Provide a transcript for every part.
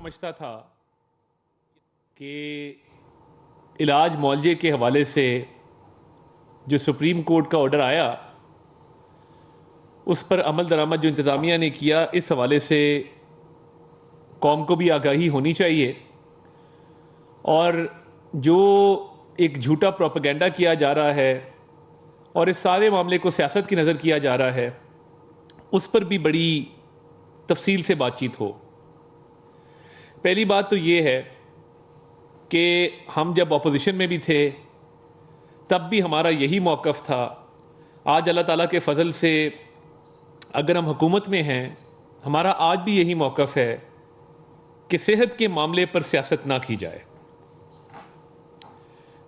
سمجھتا تھا کہ علاج معالجے کے حوالے سے جو سپریم کورٹ کا آرڈر آیا اس پر عمل درآمد جو انتظامیہ نے کیا، اس حوالے سے قوم کو بھی آگاہی ہونی چاہیے، اور جو ایک جھوٹا پروپیگنڈا کیا جا رہا ہے اور اس سارے معاملے کو سیاست کی نظر کیا جا رہا ہے، اس پر بھی بڑی تفصیل سے بات چیت ہو۔ پہلی بات تو یہ ہے کہ ہم جب اپوزیشن میں بھی تھے تب بھی ہمارا یہی موقف تھا۔ آج اللہ تعالیٰ کے فضل سے اگر ہم حکومت میں ہیں، ہمارا آج بھی یہی موقف ہے کہ صحت کے معاملے پر سیاست نہ کی جائے۔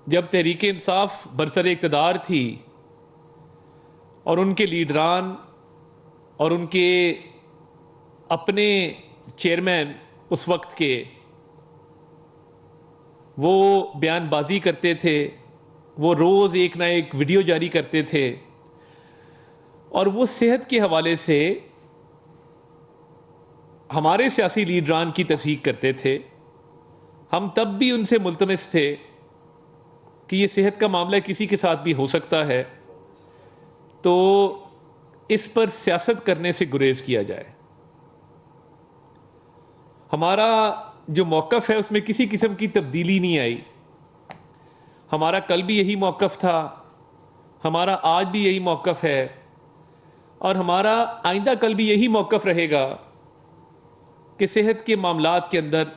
جب تحریک انصاف برسر اقتدار تھی اور ان کے لیڈران اور ان کے اپنے چیئرمین اس وقت کے وہ بیان بازی کرتے تھے، وہ روز ایک نہ ایک ویڈیو جاری کرتے تھے، اور وہ صحت کے حوالے سے ہمارے سیاسی لیڈران کی تصحیح کرتے تھے۔ ہم تب بھی ان سے ملتمس تھے کہ یہ صحت کا معاملہ کسی کے ساتھ بھی ہو سکتا ہے، تو اس پر سیاست کرنے سے گریز کیا جائے۔ ہمارا جو موقف ہے اس میں کسی قسم کی تبدیلی نہیں آئی۔ ہمارا کل بھی یہی موقف تھا، ہمارا آج بھی یہی موقف ہے، اور ہمارا آئندہ کل بھی یہی موقف رہے گا کہ صحت کے معاملات کے اندر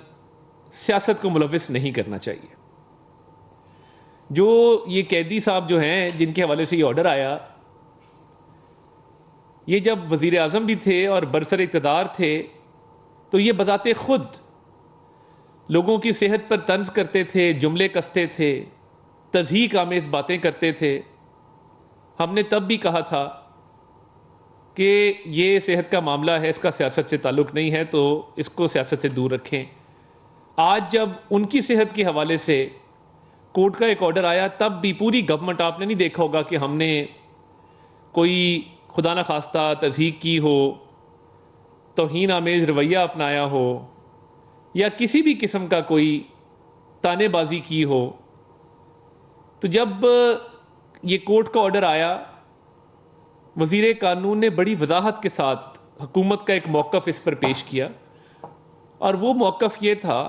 سیاست کو ملوث نہیں کرنا چاہیے۔ جو یہ قیدی صاحب جو ہیں جن کے حوالے سے یہ آرڈر آیا، یہ جب وزیر اعظم بھی تھے اور برسر اقتدار تھے تو یہ بذات خود لوگوں کی صحت پر طنز کرتے تھے، جملے کستے تھے، تضحیک آمیز باتیں کرتے تھے۔ ہم نے تب بھی کہا تھا کہ یہ صحت کا معاملہ ہے، اس کا سیاست سے تعلق نہیں ہے، تو اس کو سیاست سے دور رکھیں۔ آج جب ان کی صحت کے حوالے سے کورٹ کا ایک آرڈر آیا، تب بھی پوری گورنمنٹ، آپ نے نہیں دیکھا ہوگا کہ ہم نے کوئی خدا نخواستہ تضحیک کی ہو، توہین آمیز رویہ اپنایا ہو، یا کسی بھی قسم کا کوئی تانے بازی کی ہو۔ تو جب یہ کورٹ کا آرڈر آیا، وزیر قانون نے بڑی وضاحت کے ساتھ حکومت کا ایک موقف اس پر پیش کیا، اور وہ موقف یہ تھا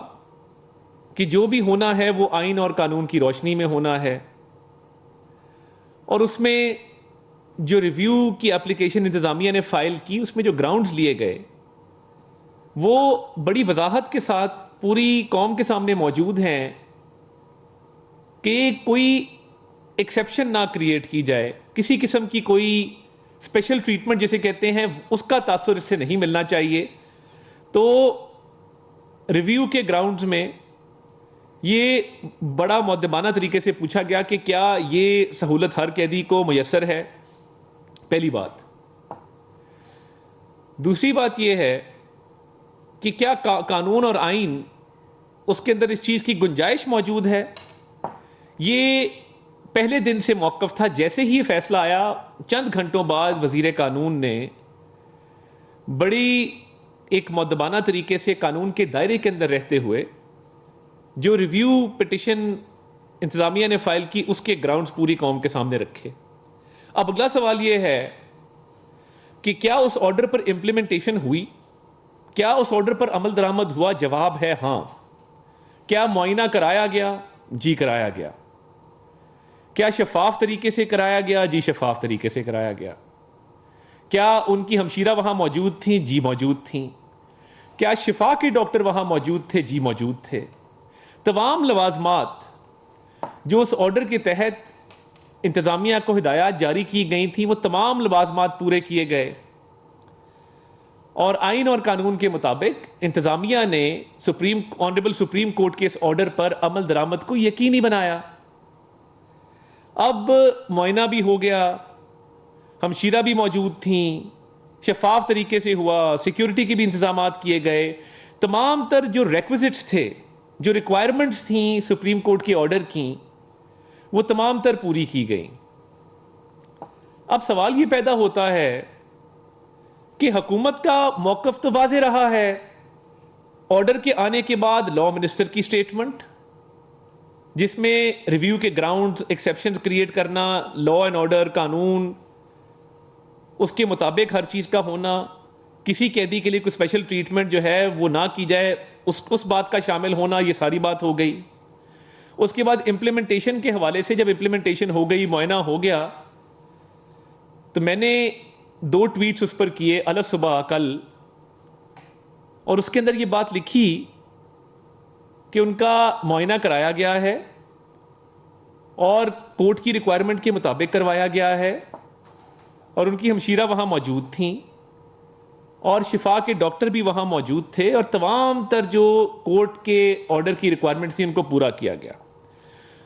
کہ جو بھی ہونا ہے وہ آئین اور قانون کی روشنی میں ہونا ہے، اور اس میں جو ریویو کی اپلیکیشن انتظامیہ نے فائل کی، اس میں جو گراؤنڈز لیے گئے وہ بڑی وضاحت کے ساتھ پوری قوم کے سامنے موجود ہیں کہ کوئی ایکسیپشن نہ کریٹ کی جائے، کسی قسم کی کوئی اسپیشل ٹریٹمنٹ جسے کہتے ہیں اس کا تاثر اس سے نہیں ملنا چاہیے۔ تو ریویو کے گراؤنڈز میں یہ بڑا مؤدبانہ طریقے سے پوچھا گیا کہ کیا یہ سہولت ہر قیدی کو میسر ہے، پہلی بات۔ دوسری بات یہ ہے کہ کیا قانون اور آئین اس کے اندر اس چیز کی گنجائش موجود ہے۔ یہ پہلے دن سے موقف تھا۔ جیسے ہی یہ فیصلہ آیا، چند گھنٹوں بعد وزیر قانون نے بڑی ایک مؤدبانہ طریقے سے قانون کے دائرے کے اندر رہتے ہوئے جو ریویو پٹیشن انتظامیہ نے فائل کی، اس کے گراؤنڈز پوری قوم کے سامنے رکھے۔ اب اگلا سوال یہ ہے کہ کیا اس آرڈر پر امپلیمنٹیشن ہوئی؟ کیا اس آرڈر پر عمل درآمد ہوا؟ جواب ہے ہاں۔ کیا معائنہ کرایا گیا؟ جی کرایا گیا۔ کیا شفاف طریقے سے کرایا گیا؟ جی شفاف طریقے سے کرایا گیا۔ کیا ان کی ہمشیرہ وہاں موجود تھیں؟ جی موجود تھیں۔ کیا شفا کے ڈاکٹر وہاں موجود تھے؟ جی موجود تھے۔ تمام لوازمات جو اس آرڈر کے تحت انتظامیہ کو ہدایات جاری کی گئی تھیں، وہ تمام لوازمات پورے کیے گئے، اور آئین اور قانون کے مطابق انتظامیہ نے آنریبل سپریم کورٹ کے اس آرڈر پر عمل درآمد کو یقینی بنایا۔ اب معائنہ بھی ہو گیا، ہمشیرہ بھی موجود تھیں، شفاف طریقے سے ہوا، سیکیورٹی کے بھی انتظامات کیے گئے، تمام تر جو ریکویزٹس تھے، جو ریکوائرمنٹس تھیں سپریم کورٹ کے آرڈر کی، وہ تمام تر پوری کی گئیں۔ اب سوال یہ پیدا ہوتا ہے کہ حکومت کا موقف تو واضح رہا ہے آرڈر کے آنے کے بعد لا منسٹر کی سٹیٹمنٹ، جس میں ریویو کے گراؤنڈز، ایکسیپشنز کریٹ کرنا، لا اینڈ آرڈر، قانون اس کے مطابق ہر چیز کا ہونا، کسی قیدی کے لیے کوئی اسپیشل ٹریٹمنٹ جو ہے وہ نہ کی جائے، اس بات کا شامل ہونا، یہ ساری بات ہو گئی۔ اس کے بعد امپلیمنٹیشن کے حوالے سے جب امپلیمنٹیشن ہو گئی، معائنہ ہو گیا، تو میں نے 2 ٹویٹس اس پر کیے الگ صبح کل، اور اس کے اندر یہ بات لکھی کہ ان کا معائنہ کرایا گیا ہے اور کورٹ کی ریکوائرمنٹ کے مطابق کروایا گیا ہے، اور ان کی ہمشیرہ وہاں موجود تھیں اور شفا کے ڈاکٹر بھی وہاں موجود تھے، اور تمام تر جو کورٹ کے آرڈر کی ریکوائرمنٹس تھیں ان کو پورا کیا گیا۔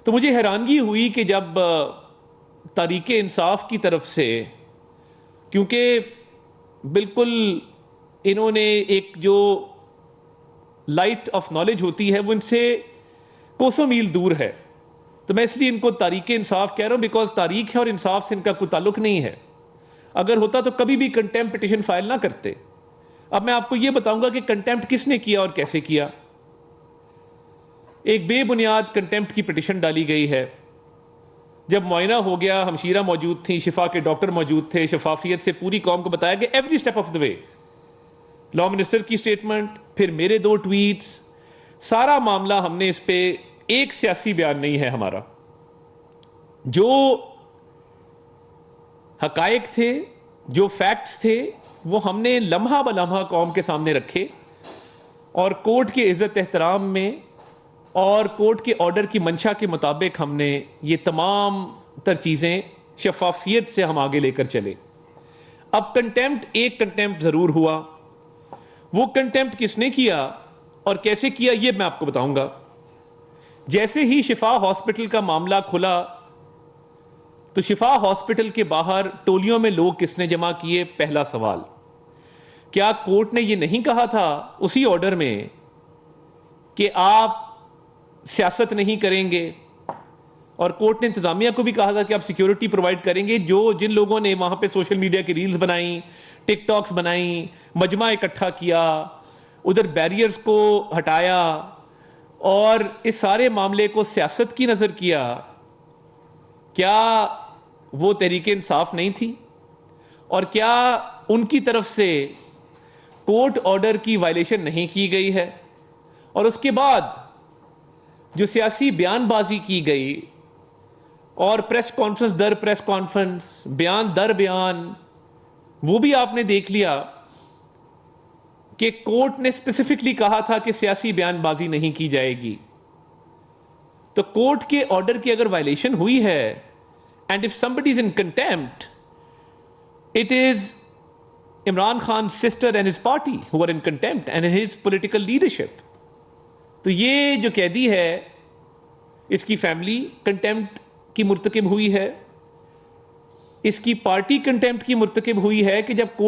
تو مجھے حیرانگی ہوئی کہ جب تحریک انصاف کی طرف سے، کیونکہ بالکل انہوں نے ایک جو لائٹ آف نالج ہوتی ہے وہ ان سے کوسوں میل دور ہے، تو میں اس لیے ان کو تحریک انصاف کہہ رہا ہوں، بیکاز تاریخ ہے اور انصاف سے ان کا کوئی تعلق نہیں ہے۔ اگر ہوتا تو کبھی بھی کنٹیمپٹ پٹیشن فائل نہ کرتے۔ اب میں آپ کو یہ بتاؤں گا کہ کنٹیمپٹ کس نے کیا اور کیسے کیا۔ ایک بے بنیاد کنٹیمپٹ کی پٹیشن ڈالی گئی ہے۔ جب معائنہ ہو گیا، ہمشیرہ موجود تھیں، شفا کے ڈاکٹر موجود تھے، شفافیت سے پوری قوم کو بتایا گیا every step of the way, law minister کی سٹیٹمنٹ، پھر میرے 2 ٹویٹس، سارا معاملہ ہم نے اس پہ ایک سیاسی بیان نہیں ہے ہمارا، جو حقائق تھے، جو فیکٹس تھے، وہ ہم نے لمحہ بلمحہ قوم کے سامنے رکھے، اور کورٹ کے عزت احترام میں اور کورٹ کے آرڈر کی منشا کے مطابق ہم نے یہ تمام تر چیزیں شفافیت سے ہم آگے لے کر چلے۔ اب کنٹیمپٹ، ایک کنٹیمپٹ ضرور ہوا، وہ کنٹیمپٹ کس نے کیا اور کیسے کیا یہ میں آپ کو بتاؤں گا۔ جیسے ہی شفا ہاسپٹل کا معاملہ کھلا تو شفا ہاسپٹل کے باہر ٹولیوں میں لوگ کس نے جمع کیے؟ پہلا سوال، کیا کورٹ نے یہ نہیں کہا تھا اسی آرڈر میں کہ آپ سیاست نہیں کریں گے؟ اور کورٹ نے انتظامیہ کو بھی کہا تھا کہ آپ سیکیورٹی پرووائڈ کریں گے۔ جن لوگوں نے وہاں پہ سوشل میڈیا کی ریلز بنائیں، ٹک ٹاکس بنائیں، مجمع اکٹھا کیا، ادھر بیریئرز کو ہٹایا اور اس سارے معاملے کو سیاست کی نظر کیا، کیا وہ تحریک انصاف نہیں تھی؟ اور کیا ان کی طرف سے کورٹ آرڈر کی وائلیشن نہیں کی گئی ہے؟ اور اس کے بعد جو سیاسی بیان بازی کی گئی اور پریس کانفرنس در پریس کانفرنس، بیان در بیان، وہ بھی آپ نے دیکھ لیا کہ کورٹ نے اسپیسیفکلی کہا تھا کہ سیاسی بیان بازی نہیں کی جائے گی۔ تو کورٹ کے آرڈر کی اگر وائلیشن ہوئی ہے، and if somebody is in contempt, it is Imran Khan's sister and his party who are in contempt and his political leadership. تو یہ جو قیدی ہے اس کی فیملی کنٹیمپٹ کی مرتکب ہوئی ہے، اس کی پارٹی کنٹیمپٹ کی مرتکب ہوئی ہے کہ جب کورٹ